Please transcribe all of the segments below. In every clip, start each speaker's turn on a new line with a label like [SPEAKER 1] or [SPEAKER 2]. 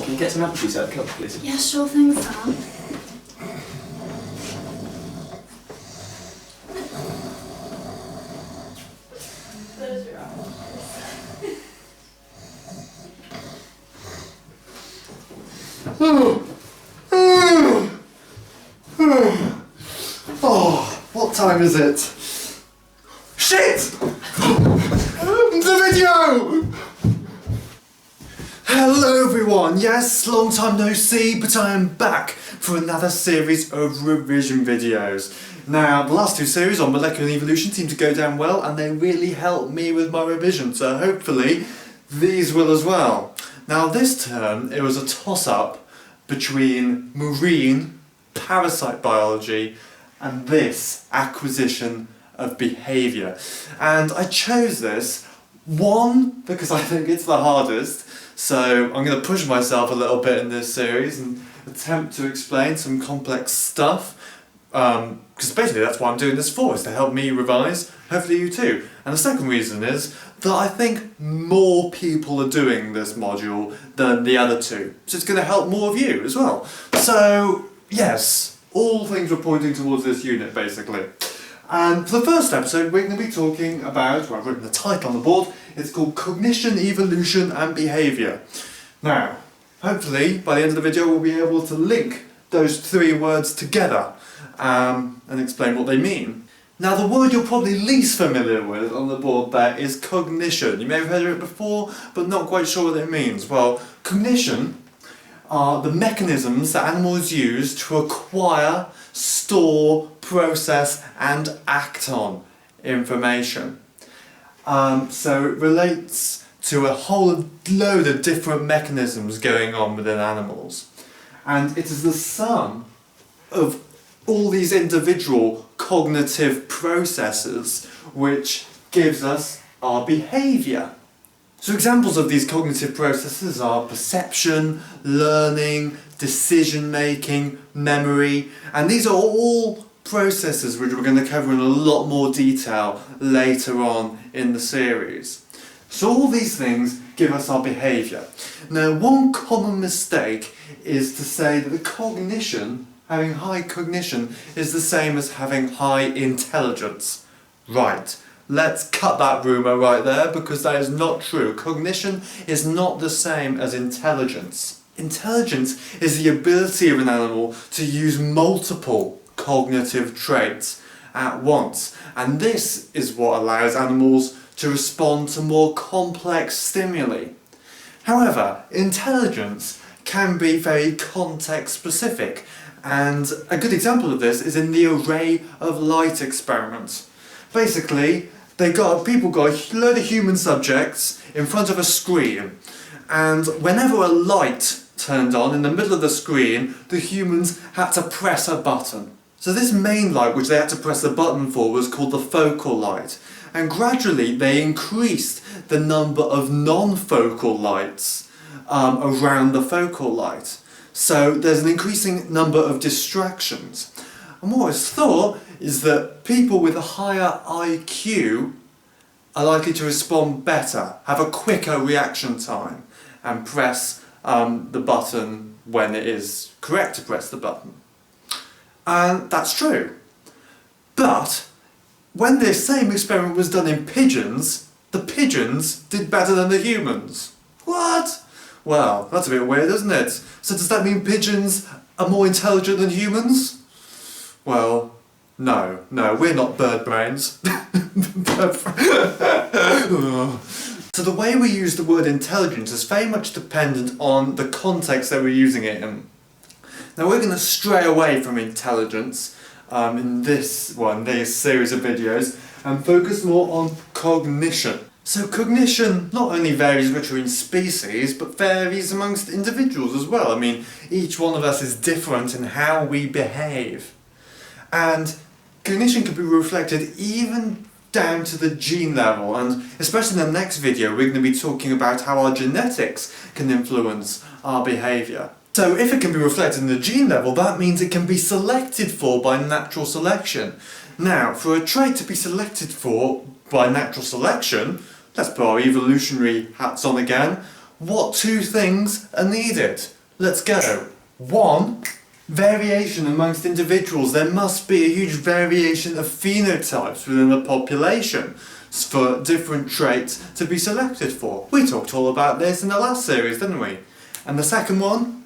[SPEAKER 1] Can you get some apple juice out of the cup, please?
[SPEAKER 2] Yeah, sure thing, Sam.
[SPEAKER 3] Oh, what time is it? Shit! The video! Hello everyone, yes, long time no see, but I am back for another series of revision videos. Now, the last two series on molecular evolution seem to go down well and they really helped me with my revision, so hopefully these will as well. Now this term, it was a toss-up between marine parasite biology and this acquisition of behaviour. And I chose this, one, because I think it's the hardest, so I'm going to push myself a little bit in this series and attempt to explain some complex stuff, because basically that's what I'm doing this for, is to help me revise, hopefully you too. And the second reason is that I think more people are doing this module than the other two, so it's going to help more of you as well. So yes, all things are pointing towards this unit basically. And for the first episode we're going to be talking about, well, I've written the title on the board, it's called Cognition, Evolution and Behaviour. Now, hopefully by the end of the video we'll be able to link those three words together and explain what they mean. Now the word you're probably least familiar with on the board there is cognition. You may have heard of it before but not quite sure what it means. Well, cognition are the mechanisms that animals use to acquire, store, process and act on information. So it relates to a whole load of different mechanisms going on within animals. And it is the sum of all these individual cognitive processes which gives us our behaviour. So examples of these cognitive processes are perception, learning, decision making, memory, and these are all processes which we're going to cover in a lot more detail later on in the series. So all these things give us our behaviour. Now one common mistake is to say that the cognition, having high cognition, is the same as having high intelligence. Right. Let's cut that rumour right there because that is not true. Cognition is not the same as intelligence. Intelligence is the ability of an animal to use multiple cognitive traits at once, and this is what allows animals to respond to more complex stimuli. However, intelligence can be very context specific, and a good example of this is in the array of light experiment. Basically, people got a load of human subjects in front of a screen, and whenever a light turned on in the middle of the screen, the humans had to press a button. So this main light which they had to press the button for was called the focal light, and gradually they increased the number of non-focal lights around the focal light. So there's an increasing number of distractions. And what is thought is that people with a higher IQ are likely to respond better, have a quicker reaction time, and press the button when it is correct to press the button. And that's true. But when this same experiment was done in pigeons, the pigeons did better than the humans. What? Well, that's a bit weird, isn't it? So does that mean pigeons are more intelligent than humans? Well, no, we're not bird brains. So the way we use the word intelligence is very much dependent on the context that we're using it in. Now we're going to stray away from intelligence in this series of videos and focus more on cognition. So cognition not only varies between species but varies amongst individuals as well. I mean, each one of us is different in how we behave. And cognition can be reflected even down to the gene level, and especially in the next video we're going to be talking about how our genetics can influence our behaviour. So if it can be reflected in the gene level, that means it can be selected for by natural selection. Now, for a trait to be selected for by natural selection, let's put our evolutionary hats on again, what two things are needed? Let's go. 1. Variation amongst individuals. There must be a huge variation of phenotypes within the population for different traits to be selected for. We talked all about this in the last series, didn't we? And the second one?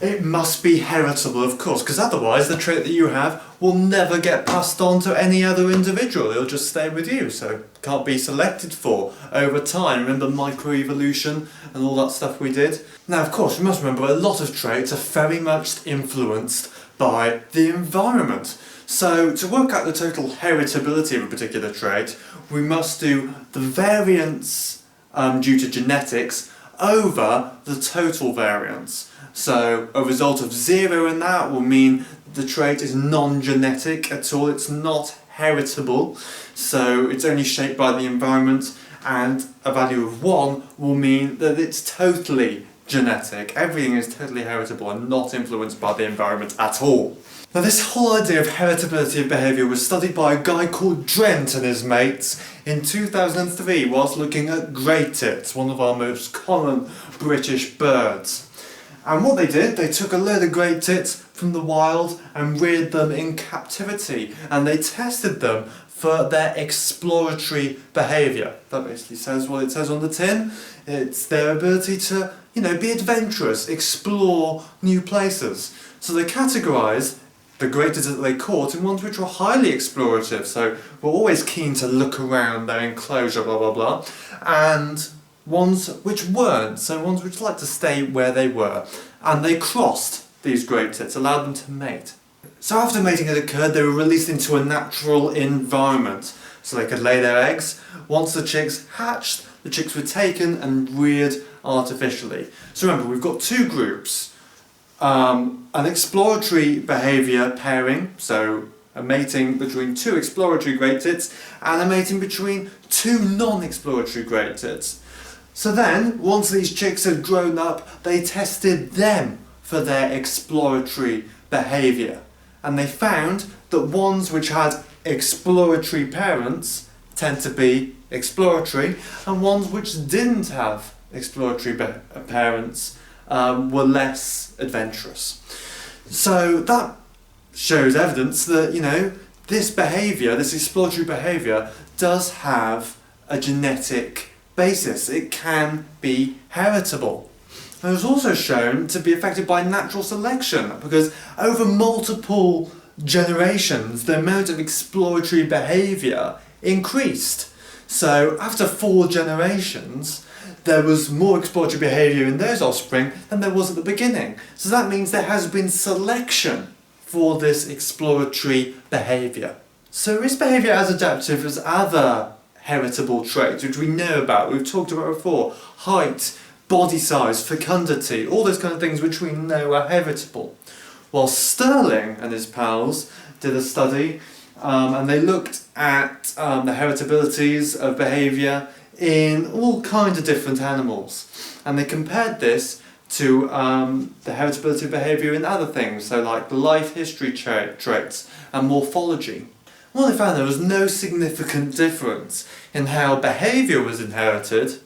[SPEAKER 3] It must be heritable, of course, because otherwise the trait that you have will never get passed on to any other individual. It'll just stay with you, so can't be selected for over time. Remember microevolution and all that stuff we did? Now, of course, we must remember a lot of traits are very much influenced by the environment. So to work out the total heritability of a particular trait, we must do the variance due to genetics over the total variance. So a result of 0 in that will mean the trait is non-genetic at all, it's not heritable, so it's only shaped by the environment, and a value of 1 will mean that it's totally genetic. Everything is totally heritable and not influenced by the environment at all. Now this whole idea of heritability of behaviour was studied by a guy called Drent and his mates in 2003 whilst looking at grey tits, one of our most common British birds. And what they did, they took a load of grey tits from the wild and reared them in captivity, and they tested them for their exploratory behaviour. That basically says what it says on the tin. It's their ability to, be adventurous, explore new places. So they categorised the grey tits that they caught in ones which were highly explorative, so were always keen to look around their enclosure, blah blah blah, and ones which weren't, so ones which liked to stay where they were. And they crossed these grey tits, allowed them to mate. So after mating had occurred, they were released into a natural environment, so they could lay their eggs. Once the chicks hatched, the chicks were taken and reared artificially. So remember, we've got two groups. An exploratory behaviour pairing, so a mating between two exploratory grey tits, and a mating between two non-exploratory grey tits. So then, once these chicks had grown up, they tested them for their exploratory behaviour. And they found that ones which had exploratory parents tend to be exploratory, and ones which didn't have exploratory parents were less adventurous. So that shows evidence that, this behaviour, this exploratory behaviour, does have a genetic basis. It can be heritable. And it was also shown to be affected by natural selection, because over multiple generations the amount of exploratory behaviour increased. So after 4 generations there was more exploratory behaviour in those offspring than there was at the beginning. So that means there has been selection for this exploratory behaviour. So is behaviour as adaptive as other heritable traits which we know about, we've talked about before? Height, body size, fecundity, all those kind of things which we know are heritable. While Sterling and his pals did a study and they looked at the heritabilities of behaviour in all kinds of different animals, and they compared this to the heritability of behaviour in other things, so like life history traits and morphology. Well, they found there was no significant difference in how behaviour was inherited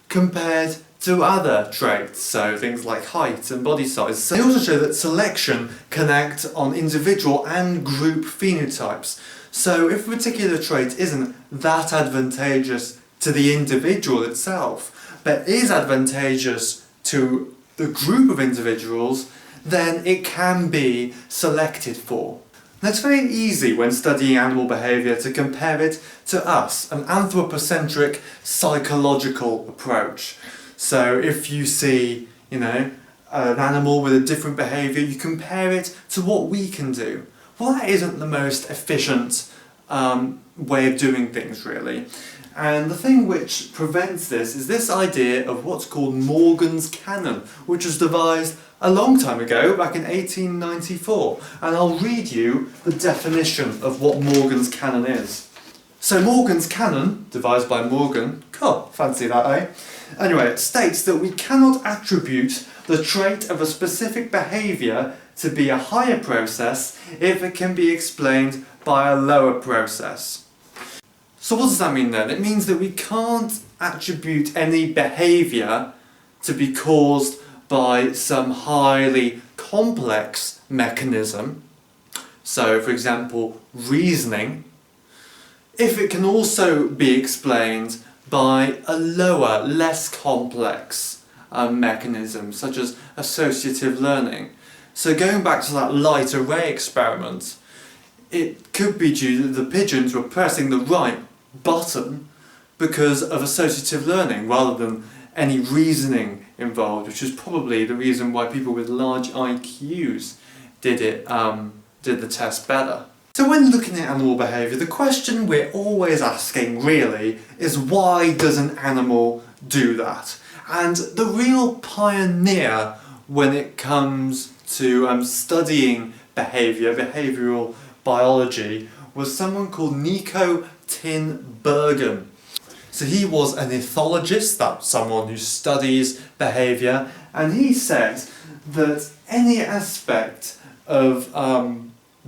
[SPEAKER 3] compared to other traits, so things like height and body size. So they also show that selection can act on individual and group phenotypes. So if a particular trait isn't that advantageous to the individual itself, but is advantageous to the group of individuals, then it can be selected for. Now, it's very easy when studying animal behaviour to compare it to us, an anthropocentric psychological approach. So if you see, an animal with a different behaviour, you compare it to what we can do. Well, that isn't the most efficient way of doing things, really. And the thing which prevents this is this idea of what's called Morgan's canon, which was devised a long time ago, back in 1894. And I'll read you the definition of what Morgan's canon is. So Morgan's canon, devised by Morgan, cool, fancy that, eh? Anyway, it states that we cannot attribute the trait of a specific behaviour to be a higher process if it can be explained by a lower process. So what does that mean then? It means that we can't attribute any behaviour to be caused by some highly complex mechanism, so for example reasoning, if it can also be explained by a lower, less complex mechanism, such as associative learning. So going back to that light array experiment, it could be due that the pigeons were pressing the right button because of associative learning rather than any reasoning involved, which is probably the reason why people with large IQs did the test better. So when looking at animal behaviour, the question we're always asking really is, why does an animal do that? And the real pioneer when it comes to studying behaviour, behavioural biology, was someone called Nico Tinbergen. So he was an ethologist, that's someone who studies behaviour, and he said that any aspect of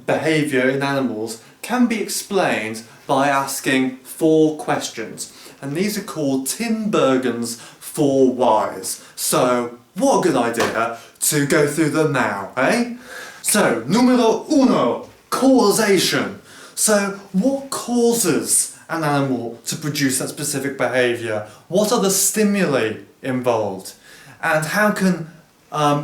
[SPEAKER 3] behaviour in animals can be explained by asking 4 questions, and these are called Tinbergen's 4 whys. So what a good idea to go through them now, eh? So, numero uno, causation. So what causes an animal to produce that specific behaviour? What are the stimuli involved? And how can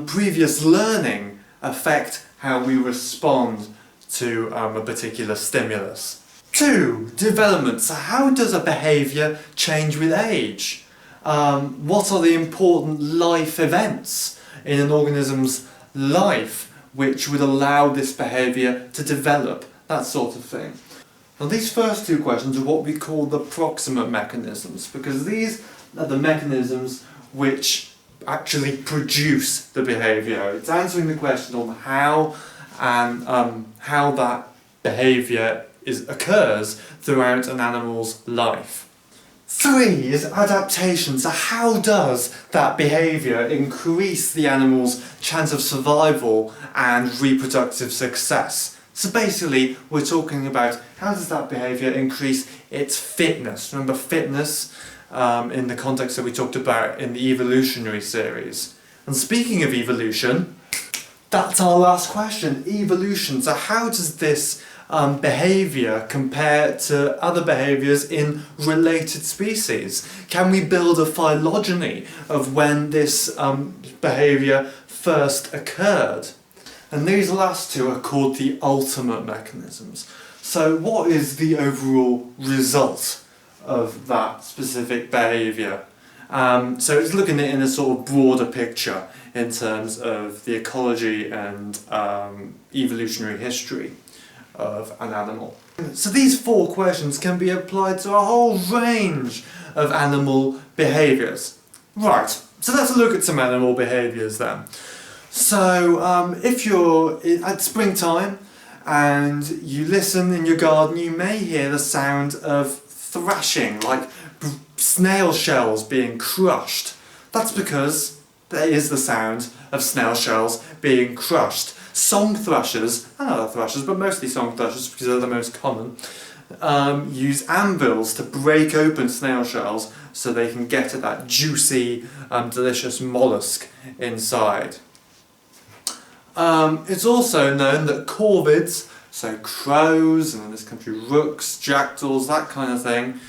[SPEAKER 3] previous learning affect how we respond to a particular stimulus? 2. Development. So how does a behaviour change with age? What are the important life events in an organism's life which would allow this behaviour to develop? That sort of thing. Now these first 2 questions are what we call the proximate mechanisms, because these are the mechanisms which actually produce the behaviour. It's answering the question on how and how that behaviour occurs throughout an animal's life. 3 is adaptation. So how does that behaviour increase the animal's chance of survival and reproductive success? So basically we're talking about how does that behaviour increase its fitness. Remember fitness in the context that we talked about in the evolutionary series. And speaking of evolution, that's our last question, evolution. So how does this behaviour compare to other behaviours in related species? Can we build a phylogeny of when this behaviour first occurred? And these last 2 are called the ultimate mechanisms. So what is the overall result of that specific behaviour? So it's looking at it in a sort of broader picture in terms of the ecology and evolutionary history of an animal. So these 4 questions can be applied to a whole range of animal behaviours. Right, so let's look at some animal behaviours then. So if you're at springtime and you listen in your garden, you may hear the sound of thrashing, like snail shells being crushed. That's because that is the sound of snail shells being crushed. Song thrushes, and other thrushes, but mostly song thrushes because they're the most common, use anvils to break open snail shells so they can get at that juicy, delicious mollusk inside. It's also known that corvids, so crows, and in this country rooks, jackdaws, that kind of thing,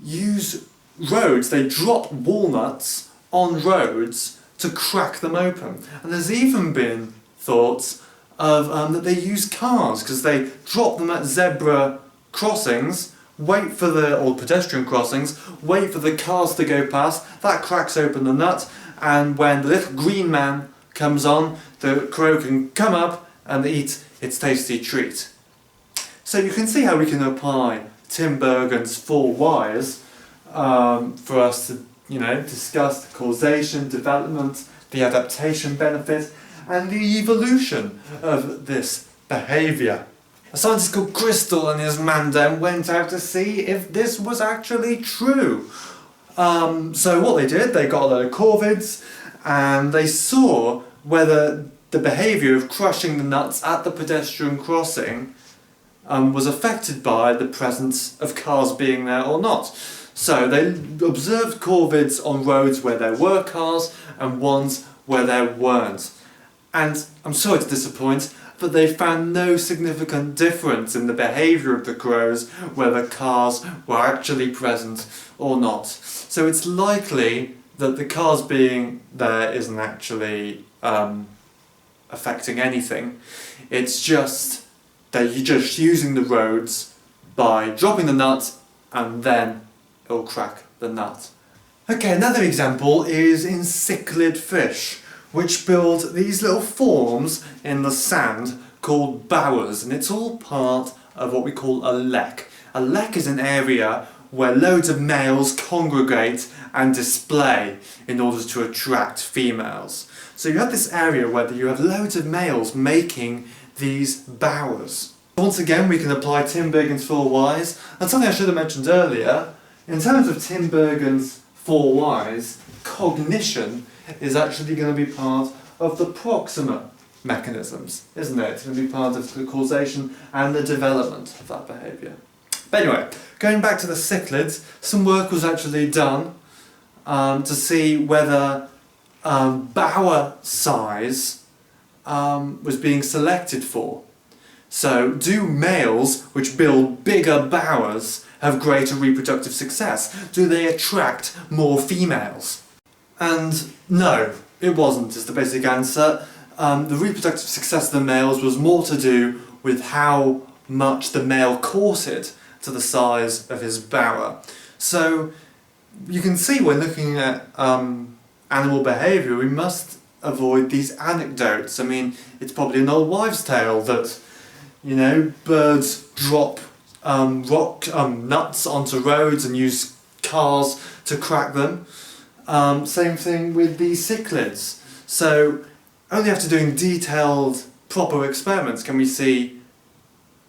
[SPEAKER 3] use roads. They drop walnuts on roads to crack them open. And there's even been thoughts of that they use cars, because they drop them at zebra crossings, wait for or pedestrian crossings, wait for the cars to go past, that cracks open the nut, and when the little green man comes on, the crow can come up and eat its tasty treat. So you can see how we can apply Tinbergen's 4 whys for us to discuss the causation, development, the adaptation benefit, and the evolution of this behaviour. A scientist called Crystal and his man then went out to see if this was actually true. So what they did, they got a load of corvids and they saw whether the behaviour of crushing the nuts at the pedestrian crossing was affected by the presence of cars being there or not. So they observed corvids on roads where there were cars and ones where there weren't. And I'm sorry to disappoint, but they found no significant difference in the behaviour of the crows whether cars were actually present or not. So it's likely that the cars being there isn't actually affecting anything. It's just that you're just using the roads by dropping the nut and then it'll crack the nut. Okay, another example is in cichlid fish, which build these little forms in the sand called bowers, and it's all part of what we call a lek. A lek is an area where loads of males congregate and display in order to attract females. So you have this area where you have loads of males making these bowers. Once again, we can apply Tinbergen's 4 whys, and something I should have mentioned earlier, in terms of Tinbergen's 4 whys, cognition is actually going to be part of the proximate mechanisms, isn't it? It's going to be part of the causation and the development of that behaviour. But anyway, going back to the cichlids, some work was actually done to see whether bower size was being selected for. So, do males which build bigger bowers have greater reproductive success? Do they attract more females? And no, it wasn't, is the basic answer. The reproductive success of the males was more to do with how much the male courted to the size of his bower. So you can see when looking at animal behaviour, we must avoid these anecdotes. I mean, it's probably an old wives' tale that, you know, birds drop nuts onto roads and use cars to crack them. Same thing with these cichlids. So only after doing detailed, proper experiments can we see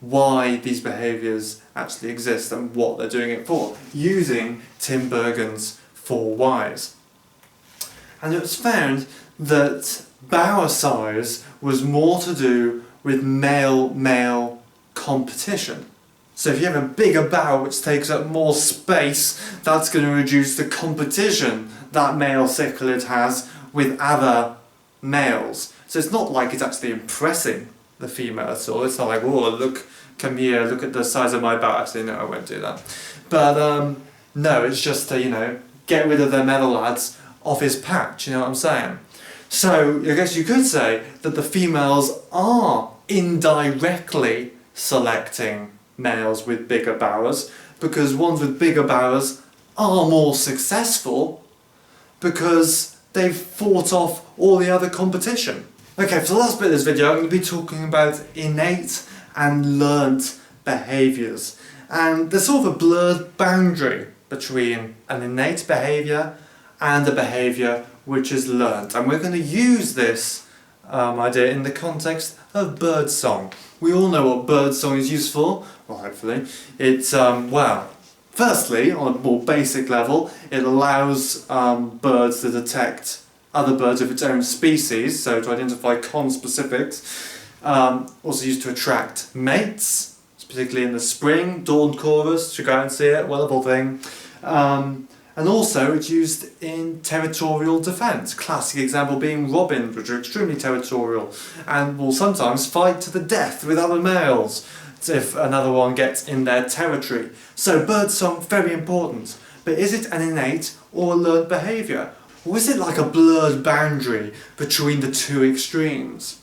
[SPEAKER 3] why these behaviours actually exist and what they're doing it for, using Tinbergen's 4 whys. And it was found that bower size was more to do with male-male competition. So if you have a bigger bower which takes up more space, that's going to reduce the competition that male cichlid has with other males. So it's not like it's actually impressing the female at all. It's not like, oh, look, come here, look at the size of my bower. Actually, no, I won't do that. But no, it's just to, you know, get rid of the male lads off his patch, you know what I'm saying? So I guess you could say that the females are indirectly selecting males with bigger bowers, because ones with bigger bowers are more successful because they've fought off all the other competition. Okay, for the last bit of this video I'm going to be talking about innate and learnt behaviours. And there's sort of a blurred boundary between an innate behaviour and a behaviour which is learnt. And we're going to use this idea in the context of birdsong. We all know what birdsong is used for. Well, hopefully. It's, well, firstly, on a more basic level, it allows birds to detect other birds of its own species, so to identify conspecifics. Also used to attract mates, particularly in the spring, dawn chorus, to go out and see it, wonderful thing. And also it's used in territorial defence, classic example being robins, which are extremely territorial and will sometimes fight to the death with other males if another one gets in their territory. So birdsong, very important. But is it an innate or a learned behaviour? Or is it like a blurred boundary between the two extremes?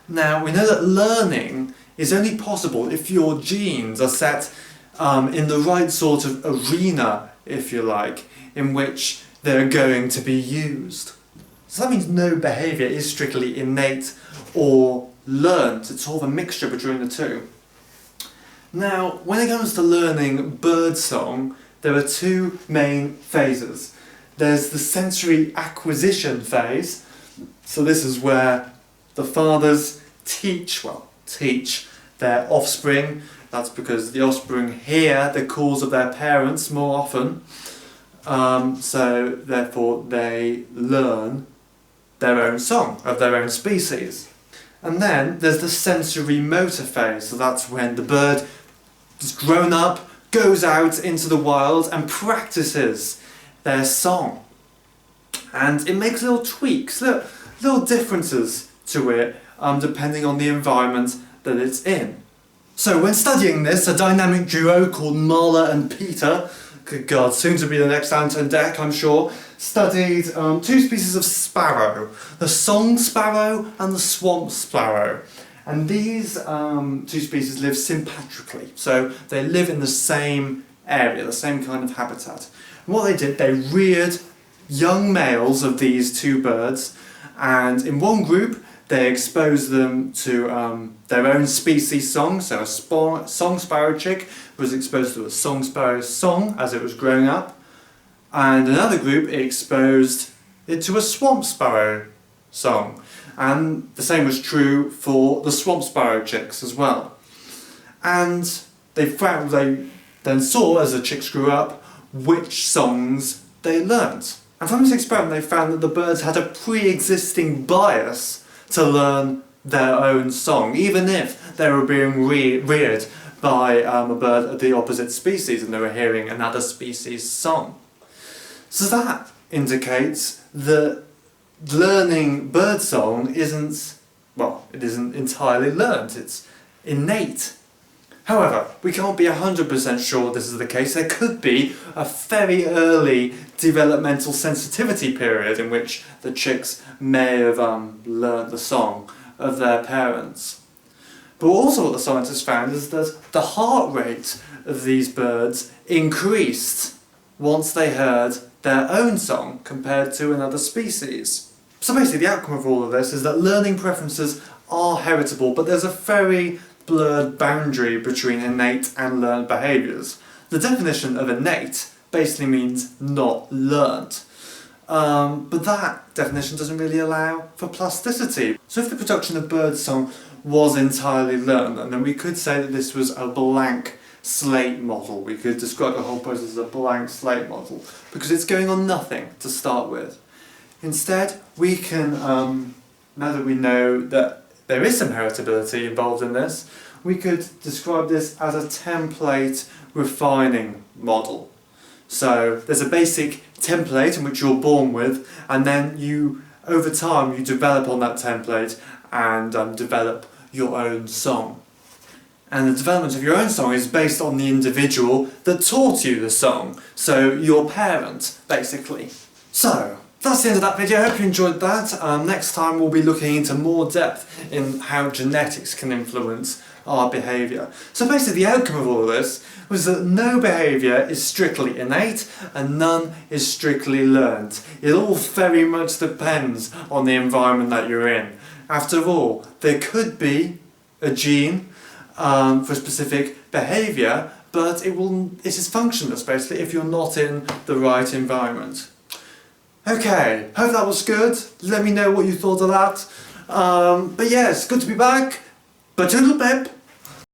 [SPEAKER 3] Now, we know that learning is only possible if your genes are set in the right sort of arena, if you like, in which they're going to be used. So that means no behaviour is strictly innate or learnt. It's sort of a mixture between the two. Now, when it comes to learning birdsong, there are two main phases. There's the sensory acquisition phase. So this is where the fathers teach their offspring. That's because the offspring hear the calls of their parents more often. So therefore they learn their own song of their own species. And then there's the sensory motor phase. So that's when the bird is grown up, goes out into the wild and practices their song. And it makes little tweaks, little differences to it, depending on the environment that it's in. So when studying this, a dynamic duo called Marla and Peter, good God, soon to be the next Anton Deck, I'm sure, studied two species of sparrow, the song sparrow and the swamp sparrow. And these two species live sympatrically, so they live in the same area, the same kind of habitat. And what they did, they reared young males of these two birds, and in one group they exposed them to their own species song. So a song sparrow chick was exposed to a song sparrow song as it was growing up, and another group exposed it to a swamp sparrow song, and the same was true for the swamp sparrow chicks as well. And they then saw, as the chicks grew up, which songs they learnt. And from this experiment they found that the birds had a pre-existing bias to learn their own song, even if they were being reared by a bird of the opposite species and they were hearing another species' song. So that indicates that learning birdsong isn't entirely learnt, it's innate. However, we can't be 100% sure this is the case. There could be a very early developmental sensitivity period in which the chicks may have learnt the song of their parents. But also what the scientists found is that the heart rate of these birds increased once they heard their own song compared to another species. So basically the outcome of all of this is that learning preferences are heritable, but there's a very blurred boundary between innate and learned behaviours. The definition of innate basically means not learnt. But that definition doesn't really allow for plasticity. So if the production of birdsong was entirely learned, then we could say that this was a blank slate model. We could describe the whole process as a blank slate model, because it's going on nothing to start with. Instead, we can, now that we know that there is some heritability involved in this, we could describe this as a template refining model. So there's a basic template in which you're born with, and then over time you develop on that template and develop your own song. And the development of your own song is based on the individual that taught you the song, so your parent, basically. So, that's the end of that video. I hope you enjoyed that. Next time we'll be looking into more depth in how genetics can influence our behaviour. So basically the outcome of all of this was that no behaviour is strictly innate and none is strictly learned. It all very much depends on the environment that you're in. After all, there could be a gene for a specific behaviour, but it is functionless basically if you're not in the right environment. Okay, hope that was good. Let me know what you thought of that. But yes, good to be back. But toodle pip.